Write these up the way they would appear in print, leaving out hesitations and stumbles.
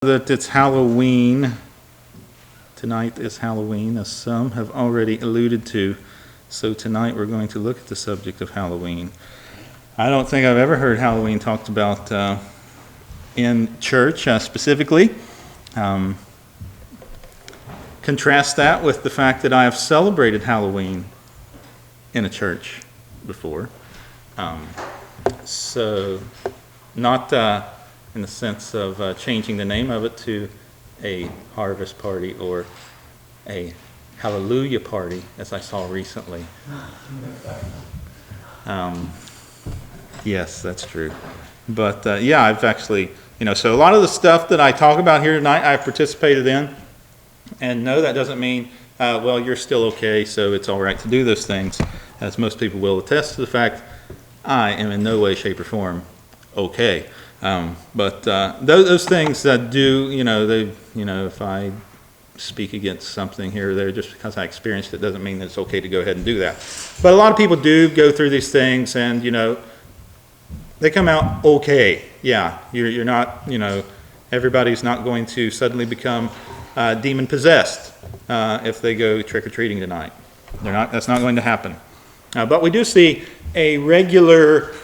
That it's Halloween. Tonight is Halloween, as some have already alluded to. So tonight we're going to look at the subject of Halloween. I don't think I've ever heard Halloween talked about in church specifically. Contrast that with the fact that I have celebrated Halloween in a church before. So not in the sense of changing the name of it to a harvest party or a hallelujah party, as I saw recently. Yes, that's true. But I've actually, so a lot of the stuff that I talk about here tonight, I've participated in. And no, that doesn't mean, you're still okay, so it's all right to do those things. As most people will attest to the fact, I am in no way, shape, or form okay. But those things that do, if I speak against something here or there just because I experienced it doesn't mean that it's okay to go ahead and do that. But a lot of people do go through these things and, they come out okay. Yeah, you're not, everybody's not going to suddenly become demon possessed if they go trick-or-treating tonight. That's not going to happen. But we do see a regular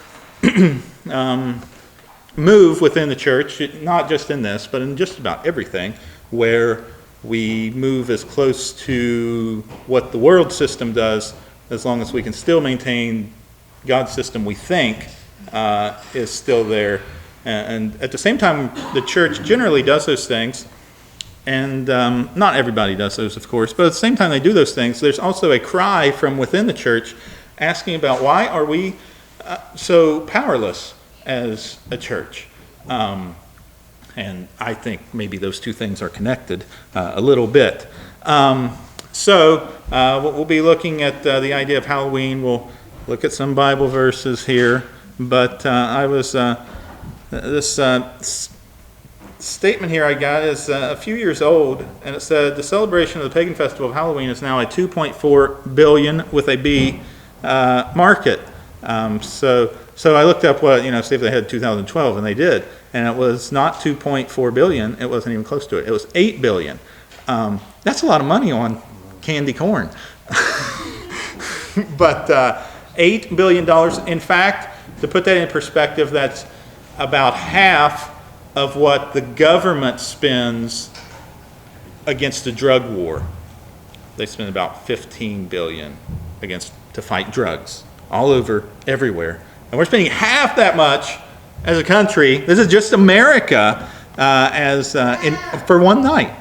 move within the church, not just in this, but in just about everything, where we move as close to what the world system does, as long as we can still maintain God's system we think is still there. And at the same time, the church generally does those things, and not everybody does those, of course, but at the same time they do those things, there's also a cry from within the church asking about why are we so powerless as a church. And I think maybe those two things are connected a little bit. We'll be looking at the idea of Halloween. We'll look at some Bible verses here. But this statement here I got is a few years old, and it said the celebration of the pagan festival of Halloween is now a 2.4 billion with a B market. So I looked up what, see if they had 2012, and they did. And it was not 2.4 billion. It wasn't even close to it. It was 8 billion. That's a lot of money on candy corn. But $8 billion. In fact, to put that in perspective, that's about half of what the government spends against the drug war. They spend about 15 billion to fight drugs all over, everywhere. And we're spending half that much as a country. This is just America for one night.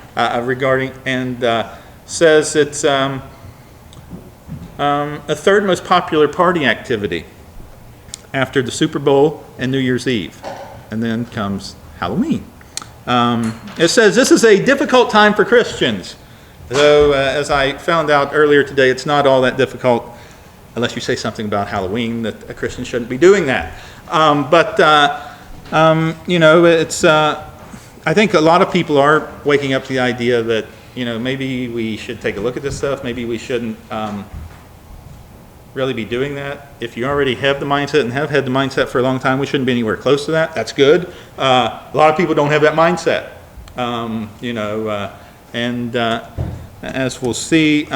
Regarding and says it's a third most popular party activity after the Super Bowl and New Year's Eve, and then comes Halloween. It says this is a difficult time for Christians, though as I found out earlier today, it's not all that difficult. Unless you say something about Halloween, that a Christian shouldn't be doing that. It's. I think a lot of people are waking up to the idea that maybe we should take a look at this stuff. Maybe we shouldn't really be doing that. If you already have the mindset and have had the mindset for a long time, we shouldn't be anywhere close to that. That's good. A lot of people don't have that mindset. As we'll see.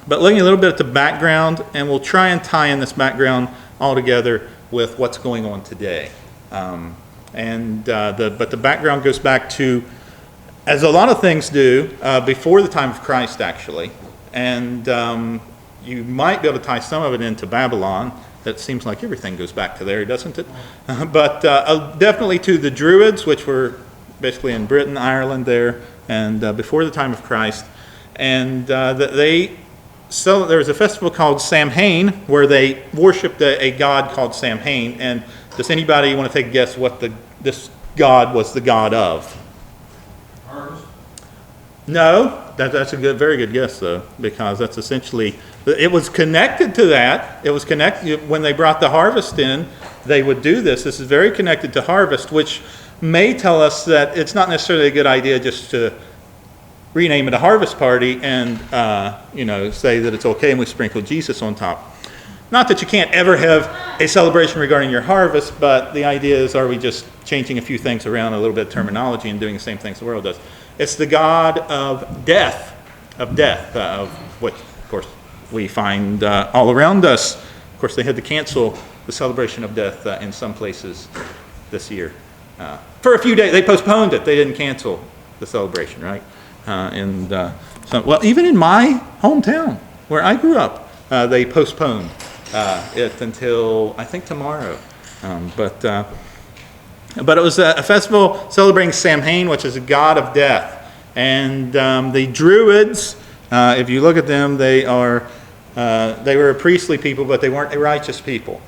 But looking a little bit at the background, and we'll try and tie in this background all together with what's going on today. But the background goes back to, as a lot of things do, before the time of Christ, actually. And you might be able to tie some of it into Babylon. That seems like everything goes back to there, doesn't it? But definitely to the Druids, which were basically in Britain, Ireland there, and before the time of Christ. And So there was a festival called Samhain where they worshipped a god called Samhain. And does anybody want to take a guess what this god was the god of? Harvest? No, that's a very good guess though, because that's essentially, it was connected to that. It was connected when they brought the harvest in. They would do this. This is very connected to harvest, which may tell us that it's not necessarily a good idea just to rename it a harvest party and say that it's okay and we sprinkle Jesus on top. Not that you can't ever have a celebration regarding your harvest, but the idea is, are we just changing a few things around, a little bit of terminology, and doing the same things the world does? It's the god of death, of what, of course, we find all around us. Of course, they had to cancel the celebration of death in some places this year. For a few days, they postponed it. They didn't cancel the celebration, right? Well, even in my hometown, where I grew up, they postponed it until, I think, tomorrow. But it was a festival celebrating Samhain, which is a god of death. And the Druids, if you look at them, they were a priestly people, but they weren't a righteous people.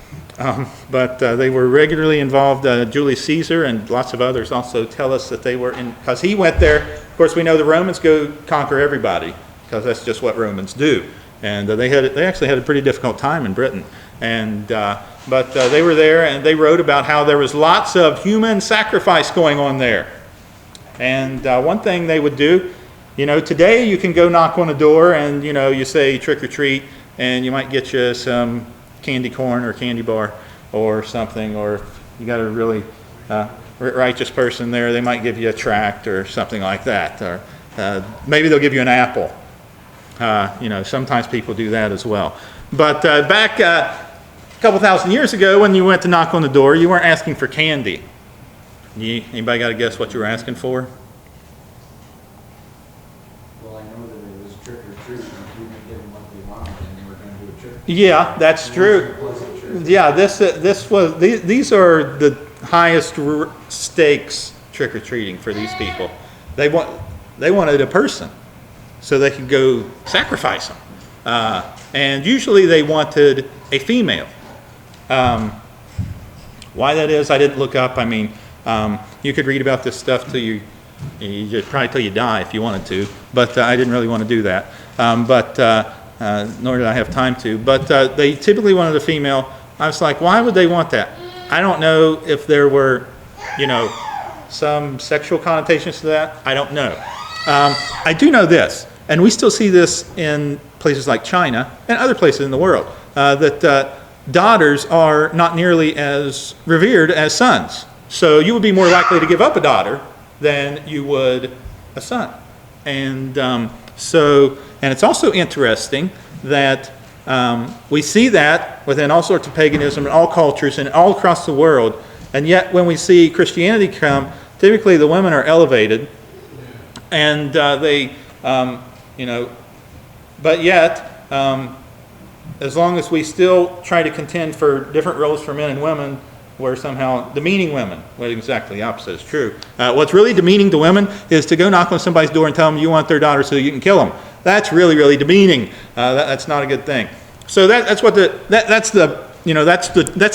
But they were regularly involved. Julius Caesar and lots of others also tell us that they were in, because he went there. Of course, we know the Romans go conquer everybody, because that's just what Romans do. And they actually had a pretty difficult time in Britain. But they were there, and they wrote about how there was lots of human sacrifice going on there. And one thing they would do, today you can go knock on a door and, you say trick or treat, and you might get you some candy corn or candy bar or something, or if you got a really righteous person there, they might give you a tract or something like that, or maybe they'll give you an apple. Sometimes people do that as well. But back a couple thousand years ago, when you went to knock on the door, you weren't asking for candy. Anybody got to guess what you were asking for? Well, I know that it was trick or treat, and if we didn't give them what they wanted, then they were going to do a trick. Yeah, that's true. Yeah, these are the highest stakes trick or treating for these people. They wanted a person, so they could go sacrifice them. And usually they wanted a female. Why that is, I didn't look up. I mean, you could read about this stuff probably till you die if you wanted to, but I didn't really want to do that. Nor did I have time to. But they typically wanted a female. I was like, why would they want that? I don't know if there were, some sexual connotations to that. I don't know. I do know this, and we still see this in places like China and other places in the world, that daughters are not nearly as revered as sons. So you would be more likely to give up a daughter than you would a son. And it's also interesting that we see that within all sorts of paganism in all cultures and all across the world. And yet when we see Christianity come, typically the women are elevated, and but yet, as long as we still try to contend for different roles for men and women, we're somehow demeaning women. Well, exactly the opposite is true. What's really demeaning to women is to go knock on somebody's door and tell them you want their daughter so you can kill them. That's really, really demeaning. That's not a good thing. So that's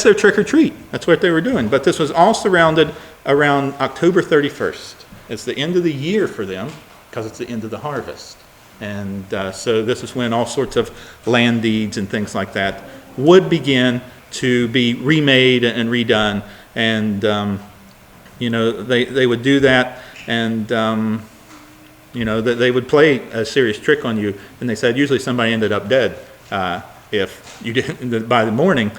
their trick or treat. That's what they were doing. But this was all surrounded around October 31st. It's the end of the year for them because it's the end of the harvest. And so this is when all sorts of land deeds and things like that would begin to be remade and redone. And, they would do that, and, they would play a serious trick on you. And they said usually somebody ended up dead if you didn't, by the morning,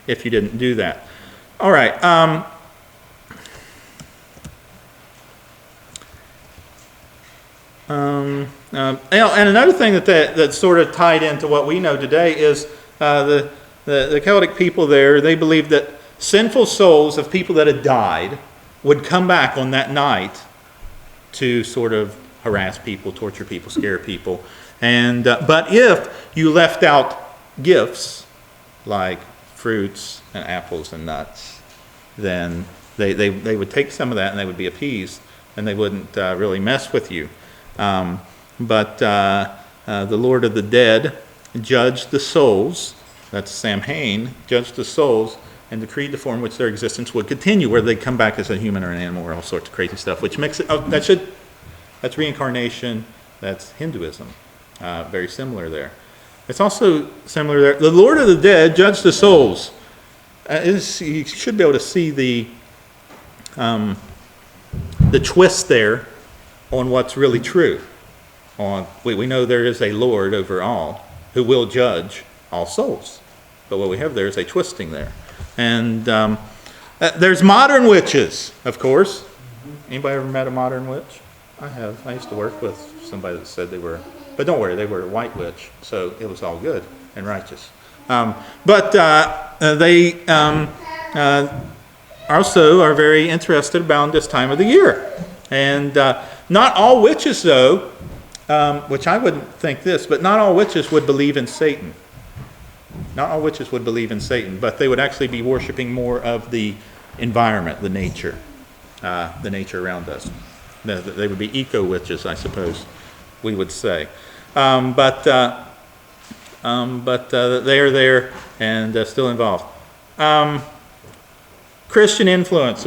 if you didn't do that. All right. And another thing that sort of tied into what we know today is the Celtic people there. They believed that sinful souls of people that had died would come back on that night to sort of harass people, torture people, scare people. And but if you left out gifts like fruits and apples and nuts, then they would take some of that and they would be appeased, and they wouldn't really mess with you. But the Lord of the Dead judged the souls, that's Samhain, judged the souls and decreed the form which their existence would continue, whether they come back as a human or an animal or all sorts of crazy stuff, which makes it, that's reincarnation, that's Hinduism. Very similar there. It's also similar there. The Lord of the Dead judged the souls. You should be able to see the twist there on what's really true. We know there is a Lord over all who will judge all souls. But what we have there is a twisting there. And there's modern witches, of course. Anybody ever met a modern witch? I have. I used to work with somebody that said they were, but don't worry, they were a white witch, so it was all good and righteous. But they also are very interested about this time of the year. And not all witches, though, which I wouldn't think this, but not all witches would believe in Satan. Not all witches would believe in Satan, but they would actually be worshiping more of the environment, the nature around us. They would be eco-witches, I suppose we would say. But they are there and still involved. Christian influence.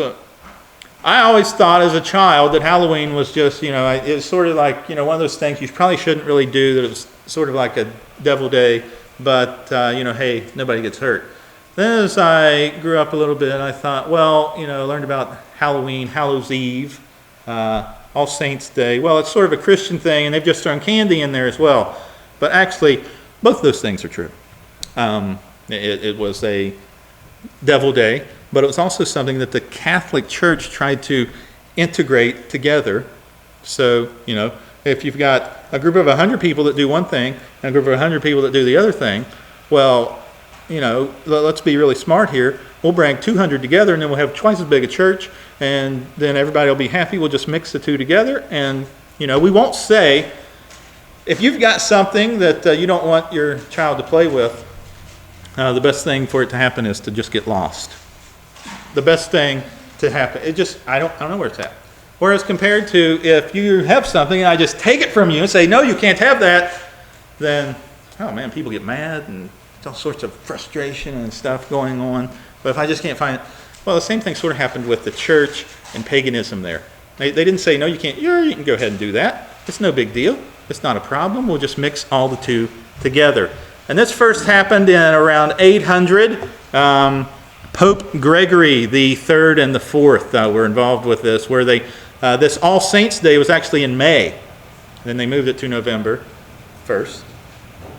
I always thought as a child that Halloween was just, it was sort of like, one of those things you probably shouldn't really do, that it was sort of like a devil day, but, hey, nobody gets hurt. Then as I grew up a little bit, I thought, well, learned about Halloween, Hallows Eve, All Saints Day. Well, it's sort of a Christian thing, and they've just thrown candy in there as well. But actually, both those things are true. It was a devil day, but it was also something that the Catholic Church tried to integrate together. So, if you've got a group of 100 people that do one thing and a group of 100 people that do the other thing, well, let's be really smart here. We'll bring 200 together, and then we'll have twice as big a church, and then everybody will be happy. We'll just mix the two together, and, we won't say, if you've got something that you don't want your child to play with, the best thing for it to happen is to just get lost. The best thing to happen, I don't know where it's at. Whereas compared to if you have something and I just take it from you and say, no, you can't have that, then, oh man, people get mad and all sorts of frustration and stuff going on. But if I just can't find it, well, the same thing sort of happened with the church and paganism there. They didn't say, no, you can't, you can go ahead and do that. It's no big deal. It's not a problem. We'll just mix all the two together. And this first happened in around 800. Pope Gregory the Third and the Fourth were involved with this, where this All Saints Day was actually in May. Then they moved it to November 1st,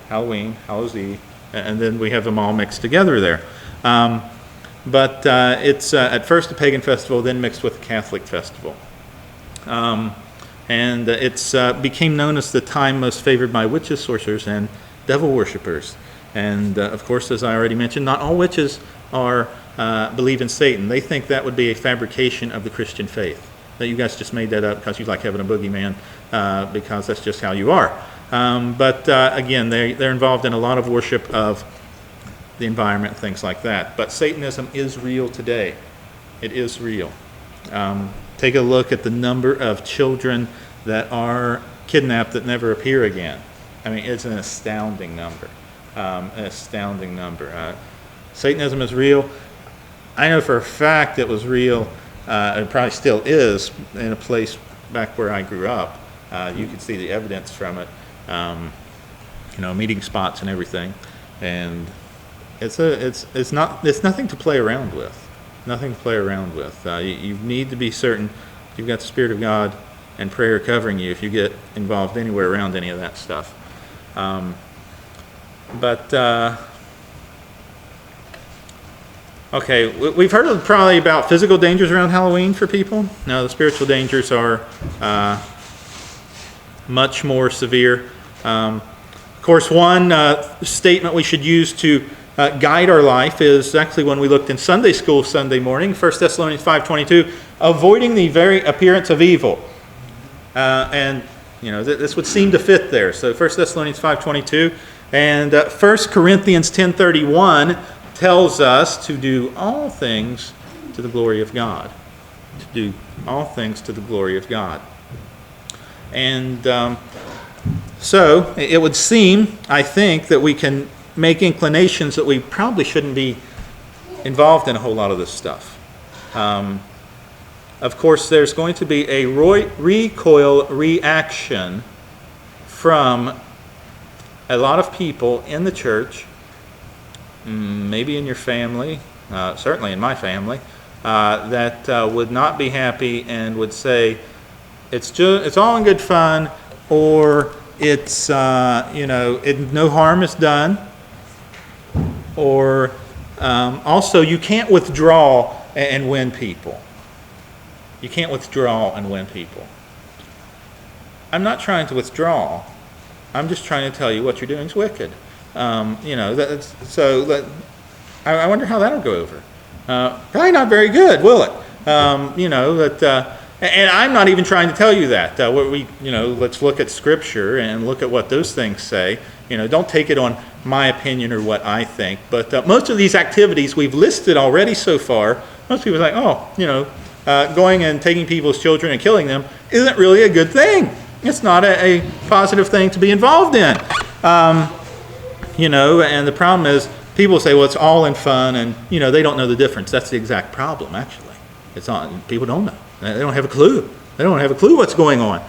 Halloween, Hallows Eve, and then we have them all mixed together there. But it's at first a pagan festival, then mixed with a Catholic festival. And it's became known as the time most favored by witches, sorcerers, and devil worshippers. And of course, as I already mentioned, not all witches believe in Satan. They think that would be a fabrication of the Christian faith. That you guys just made that up because you like having a boogeyman, because that's just how you are. But again, they're involved in a lot of worship of the environment, things like that. But Satanism is real today. It is real. Take a look at the number of children that are kidnapped that never appear again. I mean, it's an astounding number. Satanism is real. I know for a fact it was real. It probably still is in a place back where I grew up. You could see the evidence from it, meeting spots and everything. And it's nothing to play around with. Nothing to play around with. You need to be certain you've got the Spirit of God and prayer covering you if you get involved anywhere around any of that stuff. Okay, we've heard probably about physical dangers around Halloween for people. Now, the spiritual dangers are much more severe. Of course, one statement we should use to guide our life is actually when we looked in Sunday school Sunday morning, 1 Thessalonians 5:22, avoiding the very appearance of evil. This would seem to fit there. So 1 Thessalonians 5:22 and 1 Corinthians 10:31 tells us to do all things to the glory of God. To do all things to the glory of God. And so it would seem, I think, that we can make inclinations that we probably shouldn't be involved in a whole lot of this stuff. Of course, there's going to be a recoil reaction from a lot of people in the church, maybe in your family, certainly in my family, that would not be happy and would say, it's all in good fun, or it's, no harm is done, or also you can't withdraw and win people. You can't withdraw and win people. I'm not trying to withdraw. I'm just trying to tell you what you're doing is wicked. I wonder how that'll go over. Probably not very good, will it? And I'm not even trying to tell you that. Let's look at Scripture and look at what those things say. Don't take it on my opinion or what I think. But most of these activities we've listed already so far, most people are like, going and taking people's children and killing them isn't really a good thing. It's not a positive thing to be involved in. And the problem is people say, well, it's all in fun, and, they don't know the difference. That's the exact problem, actually. People don't know. They don't have a clue. They don't have a clue what's going on.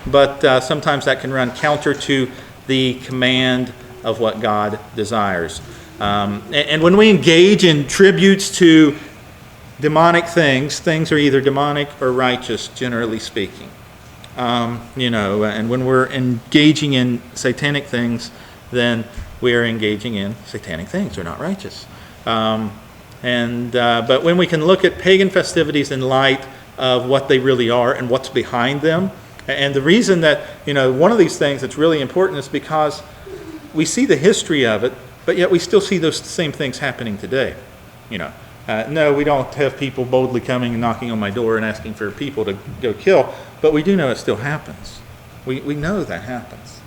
But sometimes that can run counter to the command of what God desires. And when we engage in tributes to demonic things are either demonic or righteous, generally speaking. And when we're engaging in satanic things, then we are engaging in satanic things. They're not righteous. But when we can look at pagan festivities in light of what they really are and what's behind them, and the reason that, one of these things that's really important is because we see the history of it, but yet we still see those same things happening today. No, we don't have people boldly coming and knocking on my door and asking for people to go kill, but we do know it still happens. We know that happens.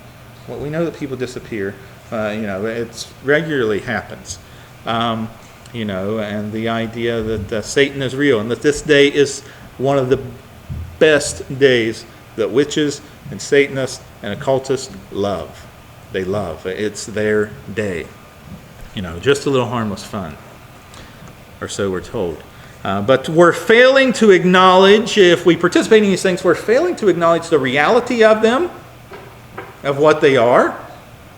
Well, we know that people disappear. It regularly happens. And the idea that Satan is real and that this day is one of the best days that witches and Satanists and occultists love. They love. It's their day. Just a little harmless fun. Or so we're told. But we're failing to acknowledge, if we participate in these things, we're failing to acknowledge the reality of them, of what they are,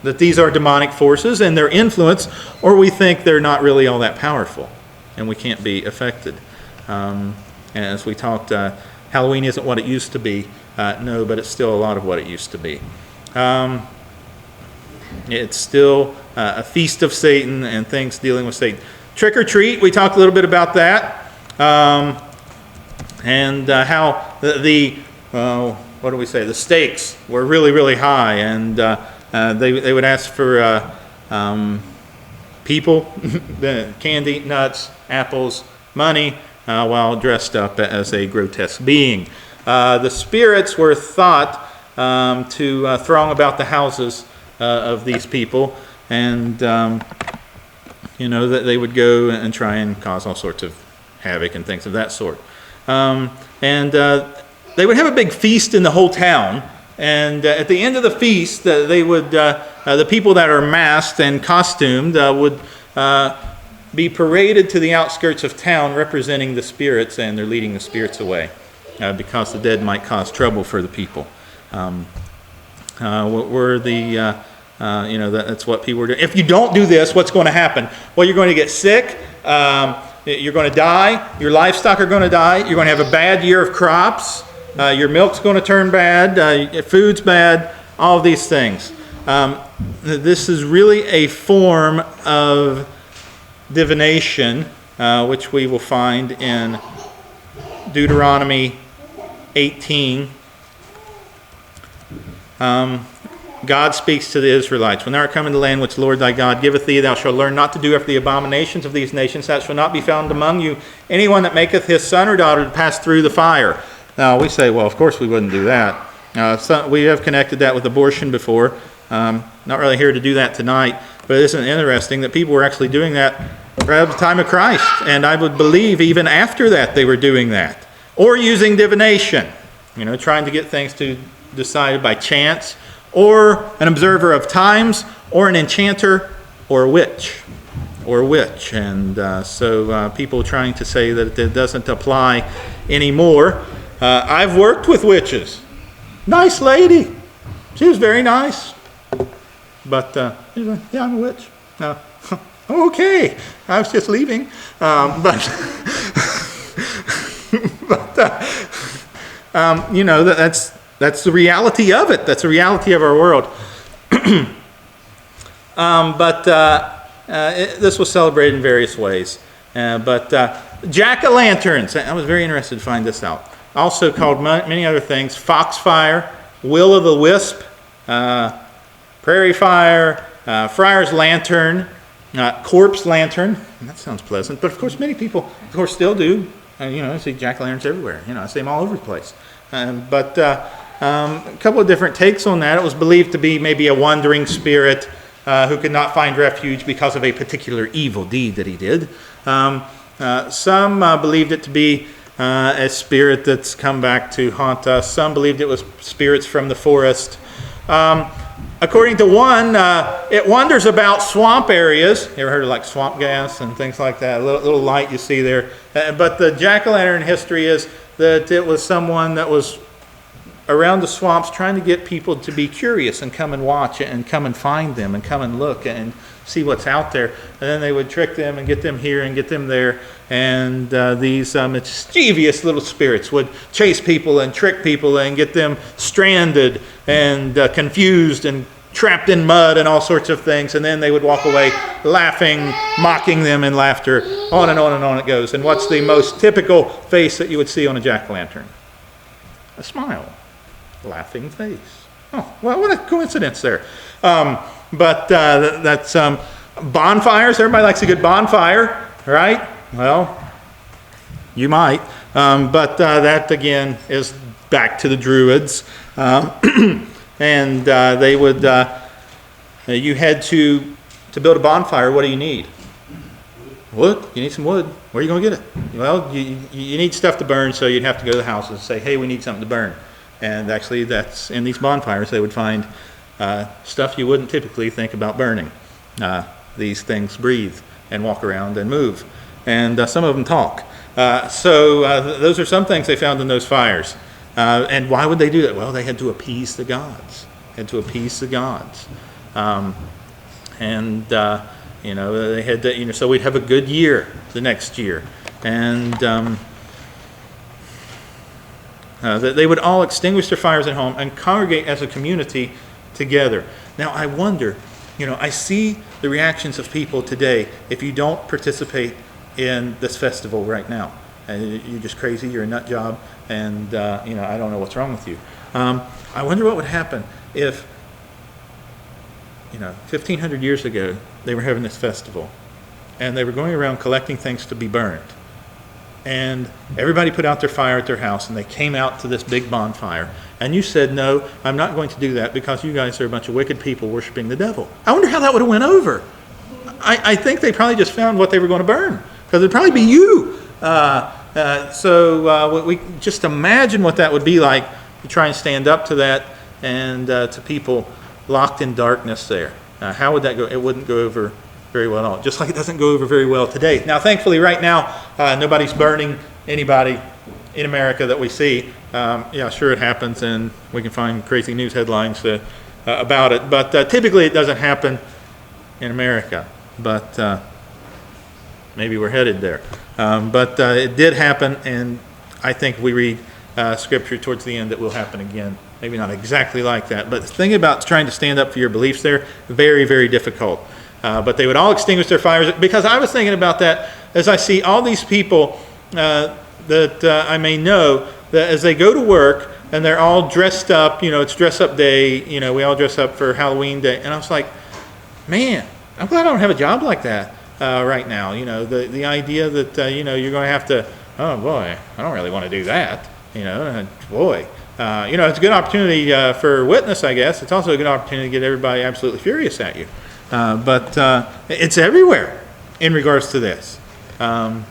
that these are demonic forces and their influence, or we think they're not really all that powerful and we can't be affected. As we talked, Halloween isn't what it used to be. No, but it's still a lot of what it used to be. It's still a feast of Satan and things dealing with Satan. Trick or treat, we talked a little bit about that. And how what do we say? The stakes were really, really high, and they would ask for people, candy, nuts, apples, money, while dressed up as a grotesque being. The spirits were thought to throng about the houses of these people, and that they would go and try and cause all sorts of havoc and things of that sort. They would have a big feast in the whole town, and at the end of the feast, the people that are masked and costumed would be paraded to the outskirts of town, representing the spirits, and they're leading the spirits away because the dead might cause trouble for the people. That's what people were doing. If you don't do this, what's going to happen? Well, you're going to get sick. You're going to die. Your livestock are going to die. You're going to have a bad year of crops. Your milk's going to turn bad. Your food's bad. All of these things. This is really a form of divination, which we will find in Deuteronomy 18. God speaks to the Israelites. When thou art come into the land which the Lord thy God giveth thee, thou shalt learn not to do after the abominations of these nations. That shall not be found among you anyone that maketh his son or daughter to pass through the fire. Now we say, well, of course we wouldn't do that. We have connected that with abortion before. Not really here to do that tonight, but isn't it interesting that people were actually doing that at the time of Christ? And I would believe even after that they were doing that. Or using divination, trying to get things decided by chance, or an observer of times, or an enchanter, or a witch. And so people trying to say that it doesn't apply anymore. I've worked with witches. Nice lady. She was very nice. But, yeah, I'm a witch. No. Okay. I was just leaving. That's the reality of it. That's the reality of our world. this was celebrated in various ways. But jack-o'-lanterns, I was very interested to find this out. Also called many other things: foxfire, will-o'-the-wisp, prairie fire, friar's lantern, corpse lantern. That sounds pleasant, but of course many people, of course, still do. I see jack-o'-lanterns everywhere. I see them all over the place. But a couple of different takes on that. It was believed to be maybe a wandering spirit who could not find refuge because of a particular evil deed that he did. Some believed it to be a spirit that's come back to haunt us. Some believed it was spirits from the forest. According to one, it wanders about swamp areas. You ever heard of like swamp gas and things like that? A little light you see there. But the jack-o'-lantern history is that it was someone that was around the swamps trying to get people to be curious and come and watch it and come and find them and come and look and see what's out there. And then they would trick them and get them here and get them there. And these mischievous little spirits would chase people and trick people and get them stranded and confused and trapped in mud and all sorts of things. And then they would walk away laughing, mocking them in laughter. On and on and on it goes. And what's the most typical face that you would see on a jack-o'-lantern? A smile. Laughing face. Oh, well, what a coincidence there. But that's bonfires. Everybody likes a good bonfire, right? Well, you might. But that, again, is back to the Druids. And they would, you had to build a bonfire, what do you need? Wood. You need some wood. Where are you going to get it? Well, you need stuff to burn, so you'd have to go to the house and say, hey, we need something to burn. And actually, that's in these bonfires, they would find stuff you wouldn't typically think about burning. These things breathe and walk around and move. And some of them talk. So those are some things they found in those fires. And why would they do that? Well, they had to appease the gods. They had to, so we'd have a good year the next year. And they would all extinguish their fires at home and congregate as a community together. Now, I wonder, I see the reactions of people today if you don't participate in this festival right now. You're just crazy, you're a nut job, and, I don't know what's wrong with you. I wonder what would happen if, 1,500 years ago, they were having this festival, and they were going around collecting things to be burned. And everybody put out their fire at their house, and they came out to this big bonfire. And you said, no, I'm not going to do that because you guys are a bunch of wicked people worshiping the devil. I wonder how that would have went over. I think they probably just found what they were going to burn, because it'd probably be you. So we just imagine what that would be like to try and stand up to that and to people locked in darkness there. How would that go? It wouldn't go over very well at all, just like it doesn't go over very well today. Now, thankfully, right now, nobody's burning anybody in America that we see. Sure, it happens, and we can find crazy news headlines about it, but typically it doesn't happen in America, but maybe we're headed there. But it did happen, and I think we read Scripture towards the end that will happen again. Maybe not exactly like that, but the thing about trying to stand up for your beliefs there, very, very difficult. But they would all extinguish their fires, because I was thinking about that as I see all these people that I may know, that as they go to work and they're all dressed up, it's dress up day, we all dress up for Halloween day. And I was like, man, I'm glad I don't have a job like that right now. The idea that, you're going to have to, oh boy, I don't really want to do that. Boy. It's a good opportunity for witness, I guess. It's also a good opportunity to get everybody absolutely furious at you. But it's everywhere in regards to this. Some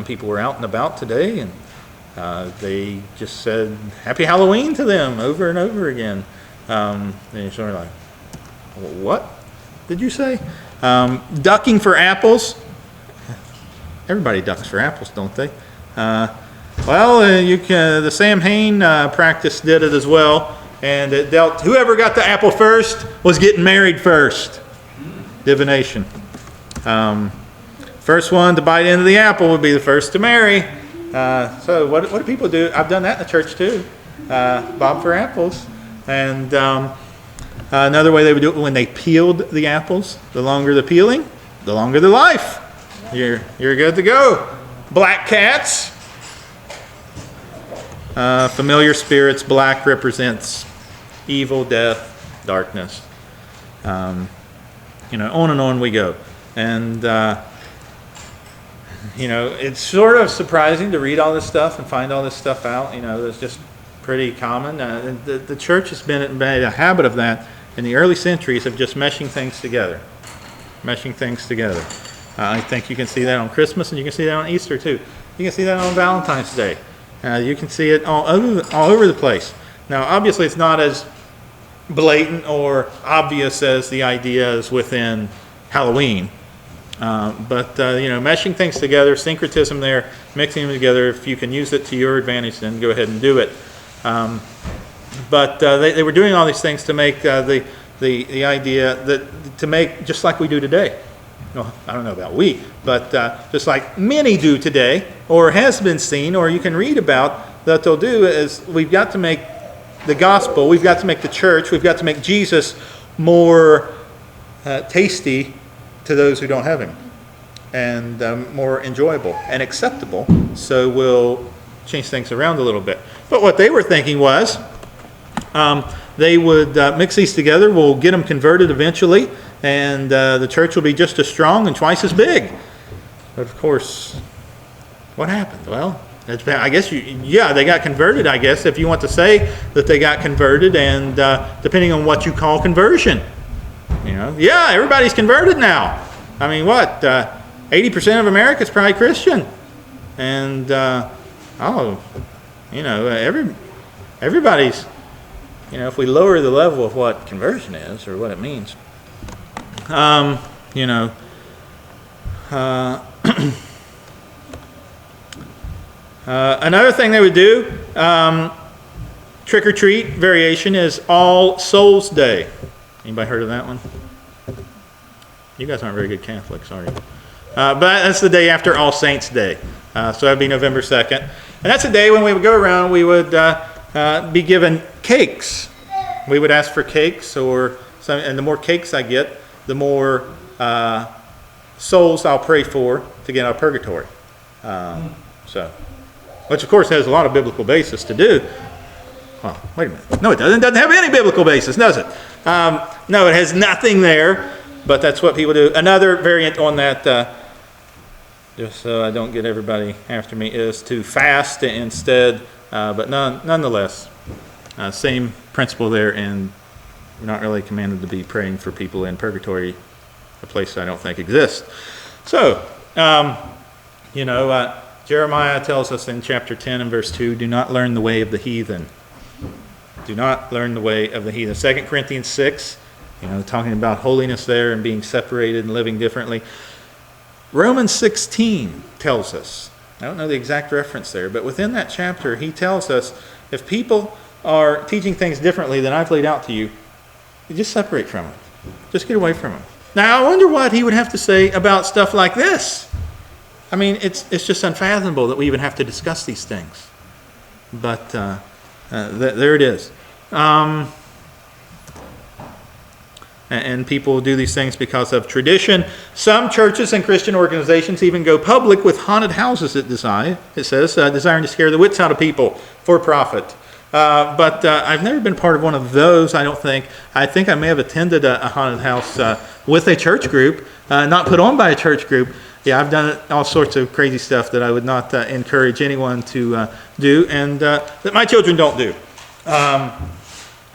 people were out and about today, and they just said Happy Halloween to them over and over again. And you're sort of like, what did you say? Ducking for apples. Everybody ducks for apples, don't they? The Sam Hain practice did it as well. And it dealt, whoever got the apple first was getting married first. Divination. First one to bite into the apple would be the first to marry. So what do people do? I've done that in the church too. Bob for apples. And Another way they would do it when they peeled the apples. The longer the peeling, the longer the life. You're good to go. Black cats. Familiar spirits. Black represents evil, death, darkness. On and on we go. And, it's sort of surprising to read all this stuff and find all this stuff out. It's just pretty common. The church has made a habit of that in the early centuries of just meshing things together. I think you can see that on Christmas, and you can see that on Easter too. You can see that on Valentine's Day. You can see it all over the place. Now, obviously, it's not as blatant or obvious as the ideas within Halloween. But meshing things together, syncretism there, mixing them together, if you can use it to your advantage, then go ahead and do it. But they were doing all these things to make the idea to make just like we do today. Well, I don't know about we, but just like many do today, or has been seen, or you can read about, that they'll do is we've got to make the gospel, we've got to make the church, we've got to make Jesus more tasty to those who don't have him, and more enjoyable and acceptable. So we'll change things around a little bit. But what they were thinking was they would mix these together, we'll get them converted eventually, and the church will be just as strong and twice as big. But of course, what happened? Well, I guess they got converted, I guess, if you want to say that they got converted, and depending on what you call conversion. Everybody's converted now. I mean, what? 80% of America is probably Christian. And, everybody's, if we lower the level of what conversion is or what it means, another thing they would do, trick or treat variation, is All Souls Day. Anybody heard of that one? You guys aren't very good Catholics, are you? But that's the day after All Saints Day. So that'd be November 2nd. And that's a day when we would go around, we would be given cakes. We would ask for cakes, and the more cakes I get, the more souls I'll pray for to get out of purgatory. Which of course has a lot of biblical basis to do. Well, wait a minute. No, it doesn't. It doesn't have any biblical basis, does it? No, it has nothing there, but that's what people do. Another variant on that, just so I don't get everybody after me, is to fast instead, but nonetheless, same principle there, and we're not really commanded to be praying for people in purgatory, a place I don't think exists. So, Jeremiah tells us in chapter 10 and verse 2, do not learn the way of the heathen. Do not learn the way of the heathen. 2 Corinthians 6, talking about holiness there and being separated and living differently. Romans 16 tells us, I don't know the exact reference there, but within that chapter he tells us if people are teaching things differently than I've laid out to you, you just separate from them. Just get away from them. Now I wonder what he would have to say about stuff like this. I mean, it's just unfathomable that we even have to discuss these things. But there it is. And people do these things because of tradition. Some churches and Christian organizations even go public with haunted houses, it says, desiring to scare the wits out of people for profit. But I've never been part of one of those, I don't think. I think I may have attended a haunted house with a church group, not put on by a church group. Yeah, I've done all sorts of crazy stuff that I would not encourage anyone to do, and that my children don't do.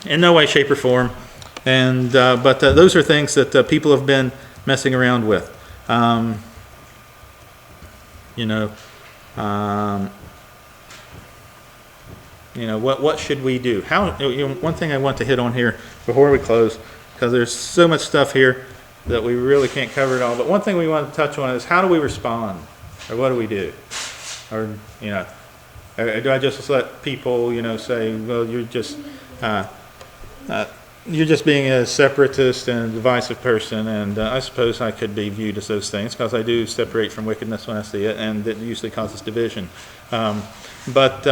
In no way, shape, or form. And but those are things that people have been messing around with. What should we do? One thing I want to hit on here before we close, because there's so much stuff here that we really can't cover it all. But one thing we want to touch on is how do we respond, or what do we do, or do I just let people say, well, you're just being a separatist and a divisive person, and I suppose I could be viewed as those things because I do separate from wickedness when I see it, and it usually causes division. But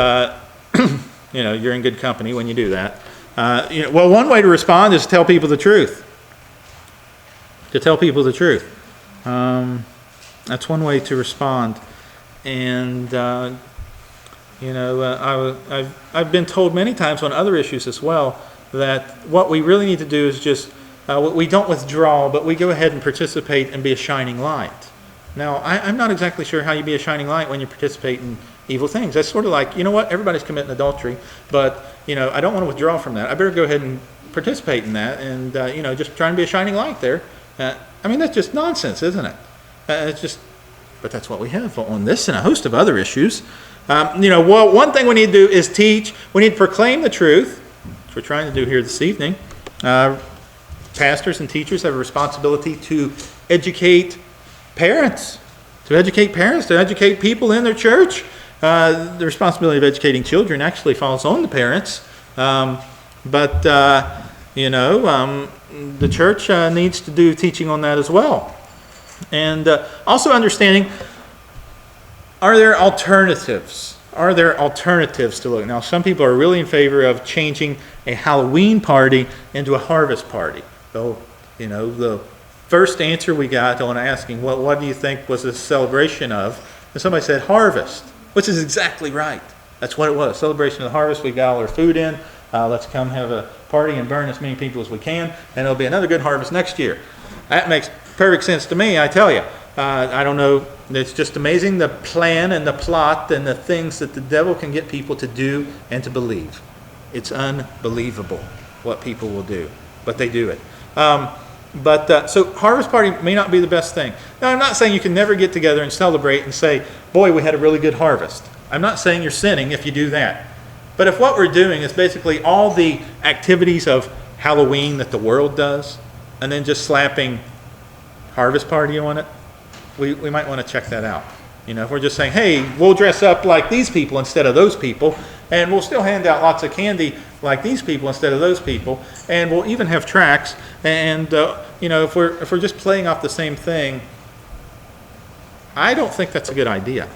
you're in good company when you do that. Well, one way to respond is to tell people the truth. To tell people the truth. That's one way to respond. And, I've been told many times on other issues as well that what we really need to do is just, we don't withdraw, but we go ahead and participate and be a shining light. Now, I'm not exactly sure how you be a shining light when you participate in evil things. That's sort of like, you know what, everybody's committing adultery, but, I don't want to withdraw from that. I better go ahead and participate in that and, just try and be a shining light there. That's just nonsense, isn't it? But that's what we have on this and a host of other issues. One thing we need to do is teach. We need to proclaim the truth, which we're trying to do here this evening. Pastors and teachers have a responsibility to educate parents, to educate people in their church. The responsibility of educating children actually falls on the parents. The church needs to do teaching on that as well. And also understanding, are there alternatives? Are there alternatives to look? Now, some people are really in favor of changing a Halloween party into a harvest party. So, the first answer we got on asking, what do you think was a celebration of? And somebody said harvest, which is exactly right. That's what it was, celebration of the harvest. We got all our food in. Let's come have a party and burn as many people as we can, and it'll be another good harvest next year. That makes perfect sense to me, I tell you. I don't know. It's just amazing the plan and the plot and the things that the devil can get people to do and to believe. It's unbelievable what people will do, but they do it. So harvest party may not be the best thing. Now, I'm not saying you can never get together and celebrate and say, boy, we had a really good harvest. I'm not saying you're sinning if you do that. But if what we're doing is basically all the activities of Halloween that the world does, and then just slapping harvest party on it, we might want to check that out. If we're just saying, hey, we'll dress up like these people instead of those people, and we'll still hand out lots of candy like these people instead of those people, and we'll even have tracts, and if we're just playing off the same thing, I don't think that's a good idea.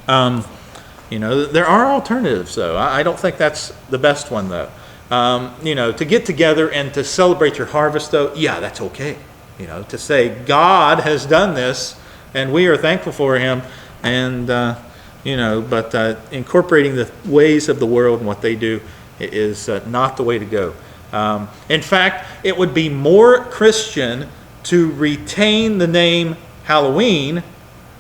There are alternatives, though. I don't think that's the best one, though. To get together and to celebrate your harvest, though, yeah, that's okay. To say God has done this and we are thankful for him, and but incorporating the ways of the world and what they do is not the way to go. In fact, it would be more Christian to retain the name Halloween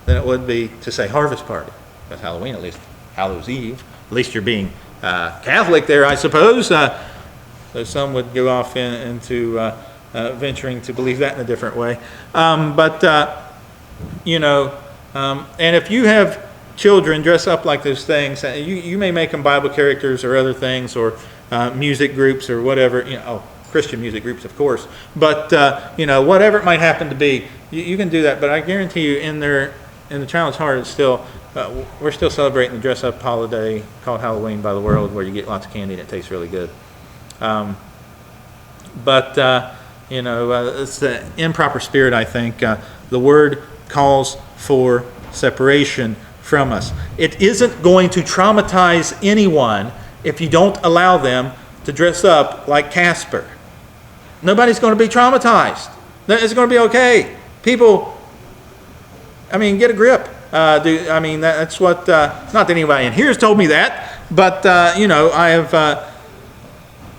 than it would be to say harvest party. Because Halloween, at least Hallows Eve, at least you're being Catholic there, I suppose. So some would go off into venturing to believe that in a different way. And if you have children dress up like those things, you may make them Bible characters or other things, or music groups or whatever, Christian music groups, of course. But, whatever it might happen to be, you can do that. But I guarantee you in the child's heart, it's still, we're still celebrating the dress-up holiday called Halloween by the world, where you get lots of candy and it tastes really good. It's the improper spirit, I think. The word calls for separation from us. It isn't going to traumatize anyone if you don't allow them to dress up like Casper. Nobody's going to be traumatized. It's going to be okay. People, get a grip. That's what, not that anybody in here has told me that, but, I have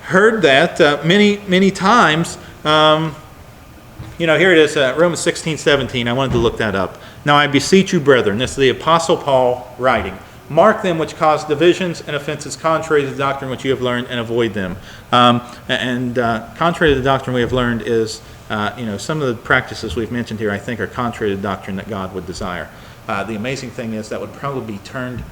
heard that many, many times. Here it is, Romans 16:17. I wanted to look that up. Now I beseech you, brethren, this is the Apostle Paul writing, mark them which cause divisions and offenses contrary to the doctrine which you have learned, and avoid them. Contrary to the doctrine we have learned is, some of the practices we've mentioned here, I think, are contrary to the doctrine that God would desire. The amazing thing is that would probably be turned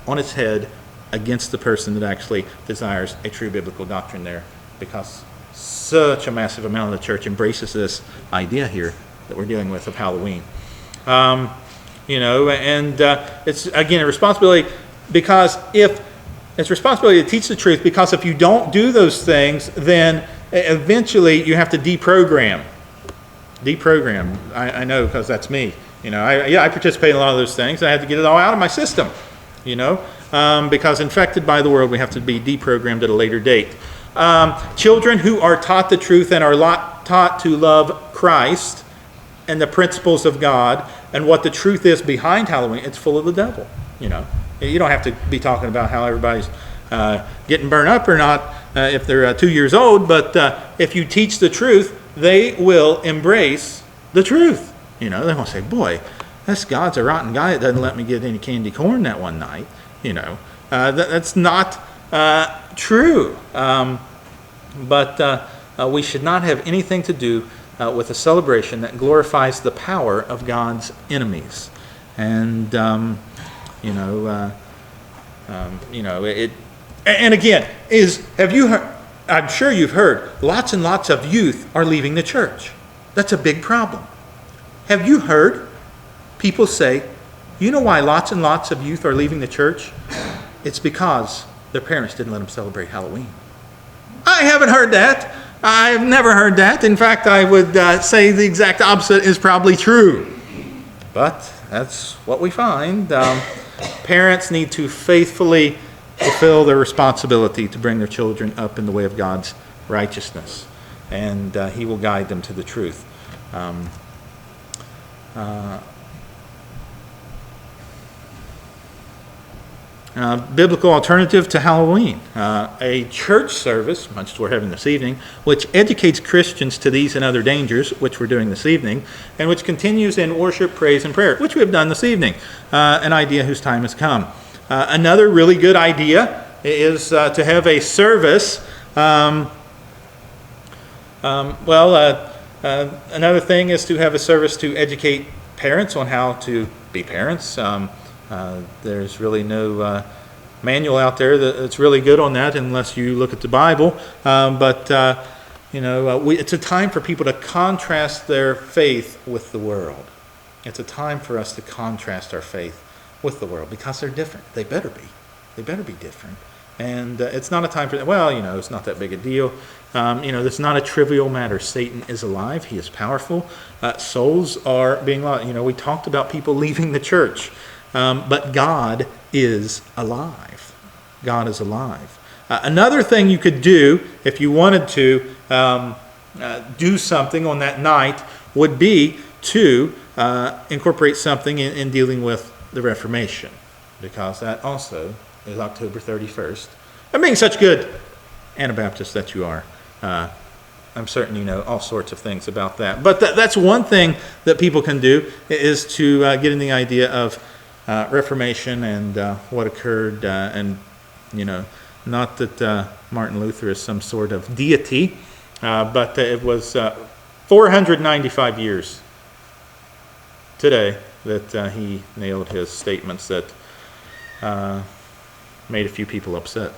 on its head against the person that actually desires a true biblical doctrine there, because such a massive amount of the church embraces this idea here that we're dealing with of Halloween. It's, again, a responsibility, because it's responsibility to teach the truth, because if you don't do those things, then eventually you have to deprogram. I know, because that's me. I participate in a lot of those things. I have to get it all out of my system, because infected by the world, we have to be deprogrammed at a later date. Children who are taught the truth and are taught to love Christ and the principles of God and what the truth is behind Halloween, it's full of the devil. You know, you don't have to be talking about how everybody's getting burned up or not if they're 2 years old, but if you teach the truth, they will embrace the truth. You know, they won't say, boy, this God's a rotten guy that doesn't let me get any candy corn that one night. You know, that's not true. But we should not have anything to do with a celebration that glorifies the power of God's enemies. And, it, and again, have you heard, I'm sure you've heard, lots and lots of youth are leaving the church. That's a big problem. Have you heard people say, you know why lots and lots of youth are leaving the church? It's because their parents didn't let them celebrate Halloween. I haven't heard that. I've never heard that. In fact, I would say the exact opposite is probably true. But that's what we find. Parents need to faithfully fulfill their responsibility to bring their children up in the way of God's righteousness. And He will guide them to the truth. Biblical alternative to Halloween, a church service, much as we're having this evening, which educates Christians to these and other dangers, which we're doing this evening, and which continues in worship, praise, and prayer, which we have done this evening, an idea whose time has come. Another really good idea is to have a service. Another thing is to have a service to educate parents on how to be parents. There's really no manual out there that's really good on that unless you look at the Bible. It's a time for people to contrast their faith with the world. It's a time for us to contrast our faith with the world because they're different. They better be. They better be different. And it's not a time for, it's not that big a deal. This is not a trivial matter. Satan is alive. He is powerful. Souls are being lost. We talked about people leaving the church. But God is alive. God is alive. Another thing you could do if you wanted to do something on that night would be to incorporate something in dealing with the Reformation, because that also is October 31st. And being such good Anabaptists that you are, I'm certain you know all sorts of things about that. But that's one thing that people can do, is to get in the idea of Reformation and what occurred, not that Martin Luther is some sort of deity, but it was 495 years today that he nailed his statements that made a few people upset.